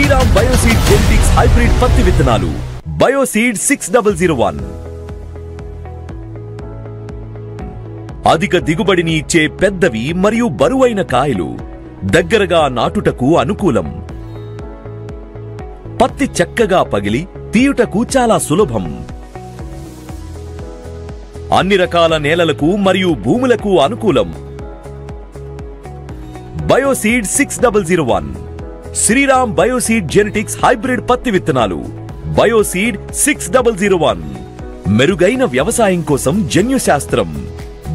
Sriram Bioseed Genetics hybrid పత్తి విత్తనాలు bioseed 6001 అధిక దిగుబడిని ఇచ్చే పెద్దవి మరియు బరువైన కాయలు, దగ్గరగా నాటుటకు అనుకూలం. పత్తి చక్కగా పగిలి తీయుటకు చాలా సులభం. అన్ని రకాల నేలలకు మరియు భూములకు అనుకూలం. Bioseed 6001 Sriram Bioseed Genetics hybrid పత్తి విత్తనాలు బయోసీడ్ 6001 మెరుగైన వ్యవసాయం కోసం జన్యుశాస్త్రం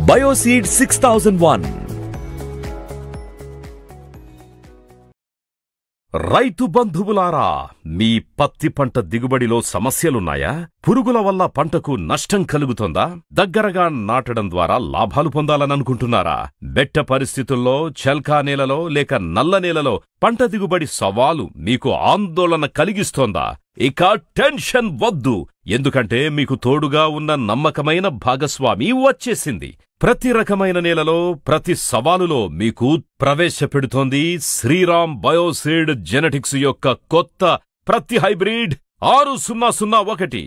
బయోసీడ్ 6001. రైతు బంధువులారా, మీ పత్తి పంట దిగుబడిలో సమస్యలున్నాయా? పురుగుల వల్ల పంటకు నష్టం కలుగుతోందా? దగ్గరగా నాటడం ద్వారా లాభాలు పొందాలనుకుంటున్నారా? బెట్ట పరిస్థితుల్లో, చల్కా నేలలో లేక నల్ల నేలలో పంట దిగుబడి సవాలు మీకు ఆందోళన కలిగిస్తోందా? ఇక టెన్షన్ వద్దు, ఎందుకంటే మీకు తోడుగా ఉన్న నమ్మకమైన భాగస్వామి వచ్చేసింది. ప్రతి రకమైన నేలలో, ప్రతి సవాలులో మీకు ప్రవేశపెడుతోంది శ్రీరామ్ బయోసీడ్ జెనెటిక్స్ యొక్క కొత్త ప్రతి హైబ్రిడ్ 6001.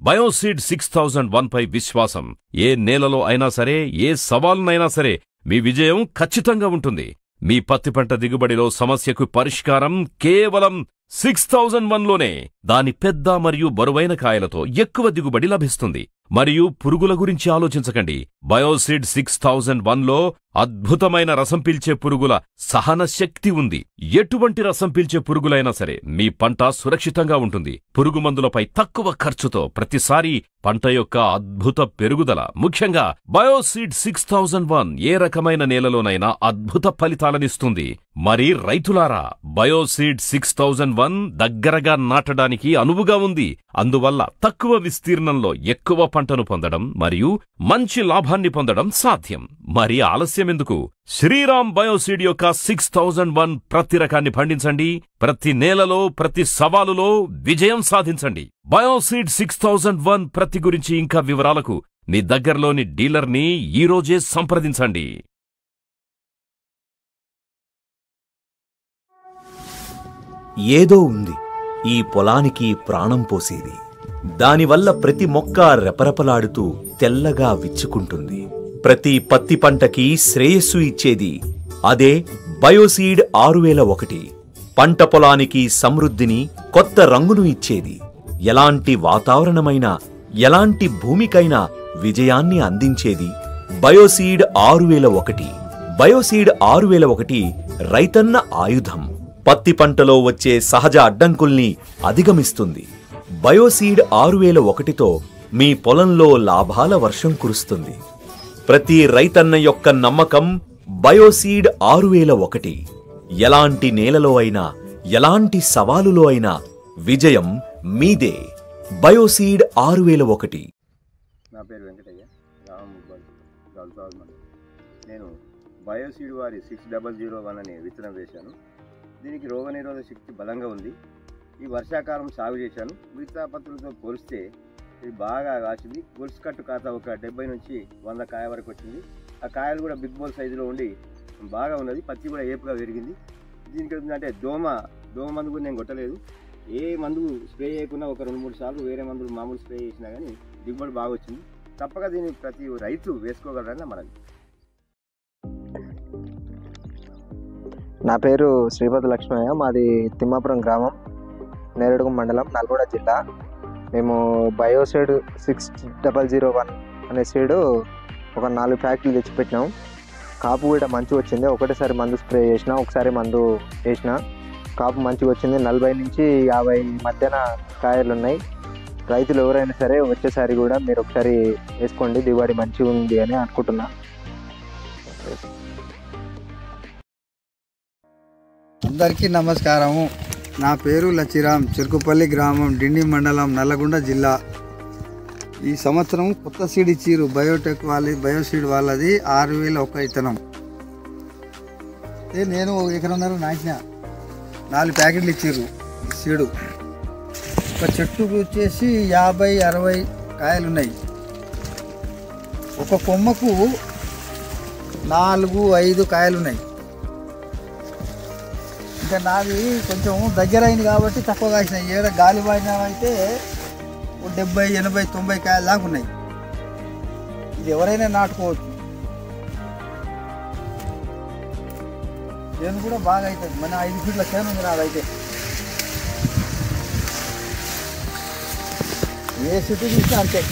బయోసీడ్ 6001 పై విశ్వాసం. ఏ నేలలో అయినా సరే, ఏ సవాలునైనా సరే మీ విజయం ఖచ్చితంగా ఉంటుంది. మీ పత్తి పంట దిగుబడిలో సమస్యకు పరిష్కారం కేవలం 6001లోనే. దాని పెద్ద మరియు బరువైన కాయలతో ఎక్కువ దిగుబడి లభిస్తుంది. మరియు పురుగుల గురించి ఆలోచించకండి. బయోసీడ్ 6001లో అద్భుతమైన రసం పీల్చే పురుగుల సహన శక్తి ఉంది. ఎటువంటి రసం పీల్చే పురుగులైనా సరే మీ పంట సురక్షితంగా ఉంటుంది. పురుగు మందులపై తక్కువ ఖర్చుతో ప్రతిసారి పంట యొక్క అద్భుత పెరుగుదల. ముఖ్యంగా బయోసీడ్ 6001 ఏ రకమైన నేలలోనైనా అద్భుత ఫలితాలనిస్తుంది. మరి రైతులారా, బయోసీడ్ 6001 దగ్గరగా నాటడానికి అనువుగా ఉంది. అందువల్ల తక్కువ విస్తీర్ణంలో ఎక్కువ పంటను పొందడం మరియు మంచి లాభాన్ని పొందడం సాధ్యం. మరి ఆలస్యమెందుకు? శ్రీరామ్ బయోసీడ్ యొక్క 6001 ప్రతి రకాన్ని పండించండి. ప్రతి నేలలో, ప్రతి సవాలులో విజయం సాధించండి. బయోసీడ్ 6001 ప్రతి గురించి ఇంకా వివరాలకు మీ దగ్గరలోని డీలర్ని ఈరోజే సంప్రదించండి. ఏదో ఉంది ఈ పొలానికి ప్రాణం పోసేది. దానివల్ల ప్రతి మొక్క రెపరెపలాడుతూ తెల్లగా విచ్చుకుంటుంది. ప్రతి పత్తి పంటకి శ్రేయస్సు ఇచ్చేది అదే బయోసీడ్ 6001. పంట పొలానికి సమృద్ధిని, కొత్త రంగును ఇచ్చేది. ఎలాంటి వాతావరణమైనా, ఎలాంటి భూమికైనా విజయాన్ని అందించేది బయోసీడ్ 6001. బయోసీడ్ 6001 రైతన్న ఆయుధం. పత్తి పంటలో వచ్చే సహజ అడ్డంకుల్ని అధిగమిస్తుంది. బయోసీడ్ 6001తో మీ పొలంలో లాభాల వర్షం కురుస్తుంది. ప్రతి రైతన్న యొక్క నమ్మకం బయోసీడ్ 6001. ఎలాంటి నేలలో అయినా, ఎలాంటి సవాలులో అయినా విజయం మీదే. బయోసీడ్ 6001. నా పేరు వెంకటయ్య, నేను బయోసీడ్ వారి 6001 అనే విత్తనం వేశాను. దీనికి రోగనిరోధక శక్తి బలంగా ఉంది. ఈ వర్షాకాలం సాగు చేశాను. మిగతా పత్తులతో పోలిస్తే ఇది బాగా కాసింది. గొలుసు కట్టు కాత ఒక 70 నుంచి 100 కాయ వరకు వచ్చింది. ఆ కాయలు కూడా బిగ్ బోల్ సైజులో ఉండి బాగా ఉన్నది. పత్తి కూడా ఏపుగా పెరిగింది. దీనికి ఏంటంటే దోమ మందు కూడా నేను కొట్టలేదు. ఏ మందు స్ప్రే చేయకుండా ఒక 2-3 సార్లు వేరే మందులు మామూలు స్ప్రే చేసినా కానీ దిగుబడి బాగా వచ్చింది. తప్పక దీన్ని ప్రతి రైతు వేసుకోగలరని మనది. నా పేరు శ్రీపతి లక్ష్మయ్య. మాది తిమ్మాపురం గ్రామం, నేరేడుగం మండలం, నల్గొండ జిల్లా. మేము బయోసీడ్ 6001 అనే సీడు ఒక 4 ప్యాకెట్లు తెచ్చిపెట్టినాం. కాపు కూడా మంచిగా వచ్చింది. ఒకటేసారి మందు స్ప్రే చేసిన, ఒకసారి మందు వేసిన. కాపు మంచిగా వచ్చింది. 40 నుంచి 50 మధ్యన కాయలు ఉన్నాయి. రైతులు ఎవరైనా సరే వచ్చేసారి కూడా మీరు ఒకసారి వేసుకోండి, దిగుబడి మంచిగా ఉంది అని అనుకుంటున్నా. అందరికీ నమస్కారము. నా పేరు లచ్చిరామ్, చెరుకుపల్లి గ్రామం, డిండి మండలం, నల్లగొండ జిల్లా. ఈ సంవత్సరం కొత్త సీడ్ ఇచ్చిర్రు. బయోటెక్ బయోసీడ్ వాళ్ళది 6001 విత్తనం. నేను 1 ఎకరన్నర నాటిన. 4 ప్యాకెట్లు ఇచ్చిర్రు సీడు. ఒక చెట్టుకు వచ్చేసి 50-60 కాయలు ఉన్నాయి. ఒక కొమ్మకు 4-5 కాయలు ఉన్నాయి. ఇంకా నాది కొంచెం దగ్గర అయింది కాబట్టి తక్కువ కాసినాయి. ఏడ గాలి వాడినా అయితే 70, 80, 90 కాయలు దాకా ఉన్నాయి. ఇది ఎవరైనా నాటుకోవచ్చు. చేను కూడా బాగా అవుతుంది. మన 5 ఫీట్ల చేను ఉంది నాదైతే. ఏ చెట్టు చూసినా అంతే.